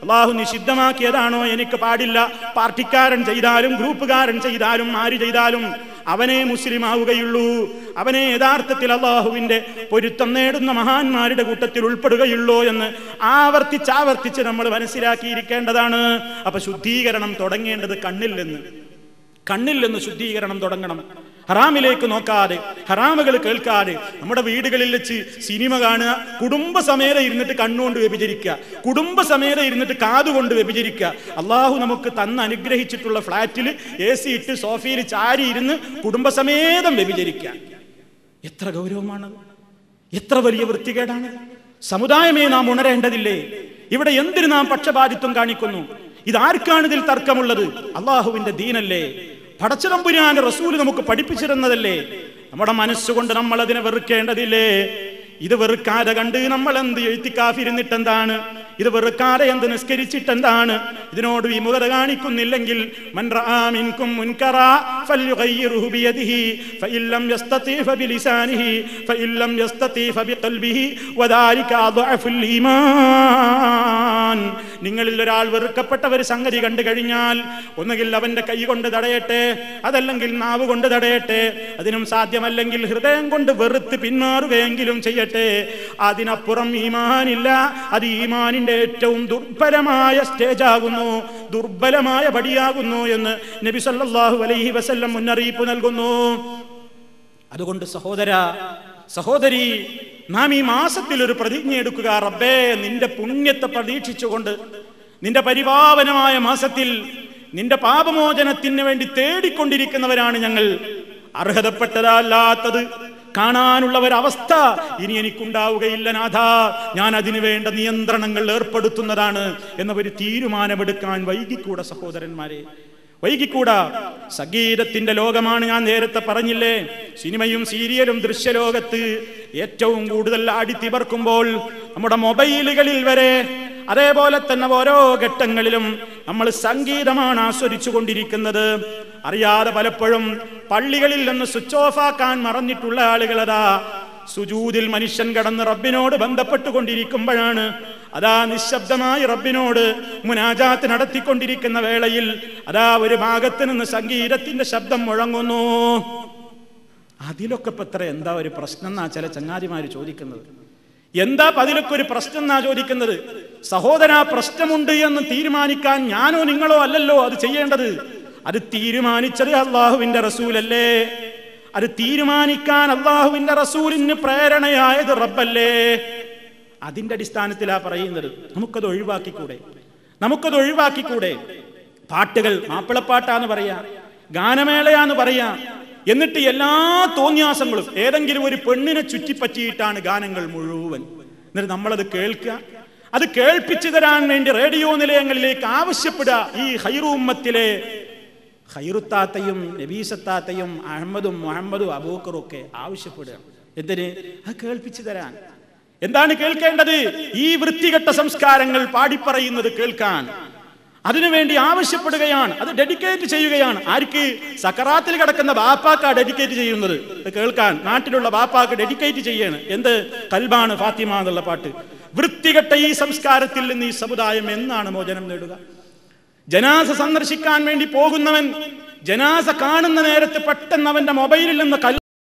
അള്ളാഹു നിഷിദ്ധമാക്കിയതാണോ എനിക്ക് പാടില്ല. പാർട്ടിക്കാരൻ ചെയ്താലും ഗ്രൂപ്പുകാരൻ ചെയ്താലും ആര് ചെയ്താലും അവനെ മുസ്ലിം ആവുകയുള്ളൂ, അവനെ യഥാർത്ഥത്തിൽ അള്ളാഹുവിന്റെ പൊരുത്തം നേടുന്ന മഹാന്മാരുടെ കൂട്ടത്തിൽ ഉൾപ്പെടുകയുള്ളൂ എന്ന് ആവർത്തിച്ച് നമ്മൾ മനസ്സിലാക്കിയിരിക്കേണ്ടതാണ്. അപ്പൊ ശുദ്ധീകരണം തുടങ്ങേണ്ടത് കണ്ണിൽ നിന്ന് ശുദ്ധീകരണം തുടങ്ങണം. ഹറാമിലേക്ക് നോക്കാതെ, ഹറാമുകൾ കേൾക്കാതെ, നമ്മുടെ വീടുകളിൽ വെച്ച് സിനിമ കാണുക, കുടുംബസമേതം ഇരുന്നിട്ട് കണ്ണുകൊണ്ട് വ്യഭിചരിക്കുക, കുടുംബസമേതം ഇരുന്നിട്ട് കാതുകൊണ്ട് വ്യഭിചരിക്കുക. അള്ളാഹു നമുക്ക് അനുഗ്രഹിച്ചിട്ടുള്ള ഫ്ലാറ്റിൽ AC ഇട്ട് സോഫയിൽ ചാരി ഇരുന്ന് കുടുംബസമേതം വ്യഭിചരിക്കുക. എത്ര ഗൗരവമാണ്, എത്ര വലിയ വൃത്തികേടാണ്. സമുദായമേ നാം ഉണരേണ്ടതില്ലേ? ഇവിടെ എന്തിന് നാം പക്ഷപാതിത്വം കാണിക്കുന്നു? ഇതാർക്കാണ് ഇതിൽ തർക്കമുള്ളത്? അള്ളാഹുവിന്റെ ദീനല്ലേ, പടച്ചതമ്പുരാന്റെ റസൂൽ നമുക്ക് പഠിപ്പിച്ചിരുന്നതല്ലേ? നമ്മുടെ മനസ്സുകൊണ്ട് നമ്മൾ അതിനെ വെറുക്കേണ്ടതില്ലേ? ഇത് വെറുക്കാതെ കണ്ട് നമ്മൾ എന്ത് എഴുത്തിക്കാഫിരുന്നിട്ടെന്താണ്? ഇത് വെറുക്കാതെ എന്ത് നിസ്കരിച്ചിട്ടെന്താണ്? ഇതിനോട് വിമുഖത കാണിക്കുന്നില്ലെങ്കിൽ മൻ റആ മിൻകും മുൻകറാ ഫൽയുഗയ്യിർഹു ബിയദിഹി ഫഇൻ ലം യസ്തതി ഫബിലിസാനിഹി ഫഇൻ ലം യസ്തതി ഫബിഖൽബിഹി വദാലിക അദ്അഫുൽ ഈമാൻ. നിങ്ങളിൽ ഒരാൾ വെറുക്കപ്പെട്ട ഒരു സംഗതി കണ്ടു കഴിഞ്ഞാൽ ഒന്നുകിൽ അവന്റെ കൈ കൊണ്ട് തടയട്ടെ, അതല്ലെങ്കിൽ നാവ് കൊണ്ട് തടയട്ടെ, അതിനും സാധ്യമല്ലെങ്കിൽ ഹൃദയം കൊണ്ട് വെറുത്ത് പിന്മാറുകയെങ്കിലും ചെയ്യട്ടെ. അതിനപ്പുറം ഈമാനില്ല. അത് ഈമാനിന്റെ ഏറ്റവും ദുർബലമായ സ്റ്റേജ് ആകുന്നു, ദുർബലമായ പടിയാകുന്നു എന്ന് നബി സല്ലല്ലാഹു അലൈഹി വസല്ലം മുന്നറിയിപ്പ് നൽകുന്നു. അതുകൊണ്ട് സഹോദരി, നാം ഈ മാസത്തിൽ ഒരു പ്രതിജ്ഞ എടുക്കുക. റബ്ബേ, നിന്റെ പുണ്യത്തെ പ്രതീക്ഷിച്ചുകൊണ്ട് നിന്റെ പരിപാവനമായ മാസത്തിൽ നിന്റെ പാപമോചനത്തിന് വേണ്ടി തേടിക്കൊണ്ടിരിക്കുന്നവരാണ് ഞങ്ങൾ. അർഹതപ്പെട്ടതല്ലാത്തത് കാണാനുള്ള ഒരവസ്ഥ ഇനി എനിക്കുണ്ടാവുകയില്ല നാഥാ, ഞാൻ അതിനു വേണ്ട നിയന്ത്രണങ്ങൾ ഏർപ്പെടുത്തുന്നതാണ് എന്ന ഒരു തീരുമാനമെടുക്കാൻ വൈകിക്കൂടാ സഹോദരന്മാരെ, വൈകിക്കൂടാ. സംഗീതത്തിന്റെ ലോകമാണ്, ഞാൻ നേരത്തെ പറഞ്ഞില്ലേ, സിനിമയും സീരിയലും ദൃശ്യലോകത്ത് ഏറ്റവും കൂടുതൽ ആടിത്തിവർക്കുമ്പോൾ നമ്മുടെ മൊബൈലുകളിൽ വരെ, അതേപോലെ തന്നെ ഓരോ ഘട്ടങ്ങളിലും നമ്മൾ സംഗീതമാണ് ആസ്വദിച്ചു കൊണ്ടിരിക്കുന്നത്. അറിയാതെ പലപ്പോഴും പള്ളികളിൽ നിന്ന് സ്വിച്ച് ഓഫ് ആക്കാൻ മറന്നിട്ടുള്ള ആളുകളതാ സുജൂദിൽ മനുഷ്യൻ കടന്ന് റബ്ബിനോട് ബന്ധപ്പെട്ടുകൊണ്ടിരിക്കുമ്പോഴാണ്, അതാ നിശബ്ദമായി റബ്ബിനോട് മുനാജാത്ത് നടത്തിക്കൊണ്ടിരിക്കുന്ന വേളയിൽ അതാ ഒരു ഭാഗത്ത് നിന്ന് സംഗീതത്തിന്റെ ശബ്ദം മുഴങ്ങുന്നു. അതിലൊക്കെ ഇപ്പൊ എന്താ ഒരു പ്രശ്നം എന്നാ ചില ചങ്ങാതിമാര് ചോദിക്കുന്നത്. എന്താ അതിലൊക്കെ ഒരു പ്രശ്നം എന്നാ ചോദിക്കുന്നത്? സഹോദരാ, പ്രശ്നമുണ്ട് എന്ന് തീരുമാനിക്കാൻ ഞാനോ നിങ്ങളോ അല്ലല്ലോ അത് ചെയ്യേണ്ടത്. അത് തീരുമാനിച്ചത് അള്ളാഹുവിന്റെ റസൂലല്ലേ? അത് തീരുമാനിക്കാൻ അള്ളാഹുവിന്റെ റസൂലിന് പ്രേരണയായത് റബ്ബല്ലേ? അതിന്റെ അടിസ്ഥാനത്തിലാ പറയുന്നത്. നമുക്കത് ഒഴിവാക്കിക്കൂടെ? പാട്ടുകൾ മാപ്പിളപ്പാട്ടാന്ന് പറയാ, ഗാനമേളയാന്ന് പറയാ, എന്നിട്ട് എല്ലാ തോന്നിയാസങ്ങളും ഏതെങ്കിലും ഒരു പെണ്ണിനെ ചുറ്റിപ്പറ്റിയിട്ടാണ് ഗാനങ്ങൾ മുഴുവൻ. എന്നിട്ട് നമ്മളത് കേൾക്കുക, അത് കേൾപ്പിച്ചു തരാൻ വേണ്ടി റേഡിയോ നിലയങ്ങളിലേക്ക് ആവശ്യപ്പെടുക. ഈ ഖൈറു ഉമ്മത്തിലെ ഖൈറുത്താത്തയും നബീസത്താത്തയും അഹമ്മദും മുഹമ്മദും അബൂബക്കറും ഒക്കെ ആവശ്യപ്പെടുക. എന്തിന്? അത് കേൾപ്പിച്ചു തരാൻ. എന്താണ് കേൾക്കേണ്ടത്? ഈ വൃത്തികെട്ട സംസ്കാരങ്ങൾ പാടിപ്പറയുന്നത് കേൾക്കാൻ അതിനുവേണ്ടി ആവശ്യപ്പെടുകയാണ്. അത് ഡെഡിക്കേറ്റ് ചെയ്യുകയാണ്. ആർക്ക്? സക്കറാത്തിൽ കിടക്കുന്ന ബാപ്പാക്കാ ഡെഡിക്കേറ്റ് ചെയ്യുന്നത്. കേൾക്കാൻ നാട്ടിലുള്ള ബാപ്പാക്ക് ഡെഡിക്കേറ്റ് ചെയ്യാണ്. എന്ത്? കൽബാണ് ഫാത്തിമ എന്നുള്ള പാട്ട്. വൃത്തികെട്ട ഈ സംസ്കാരത്തിൽ നിന്ന് ഈ സമുദായം എന്നാണ് മോചനം നേടുക? ജനാസ സന്ദർശിക്കാൻ വേണ്ടി പോകുന്നവൻ ജനാസ കാണുന്ന നേരത്ത് പെട്ടെന്ന് അവന്റെ മൊബൈലിൽ നിന്ന്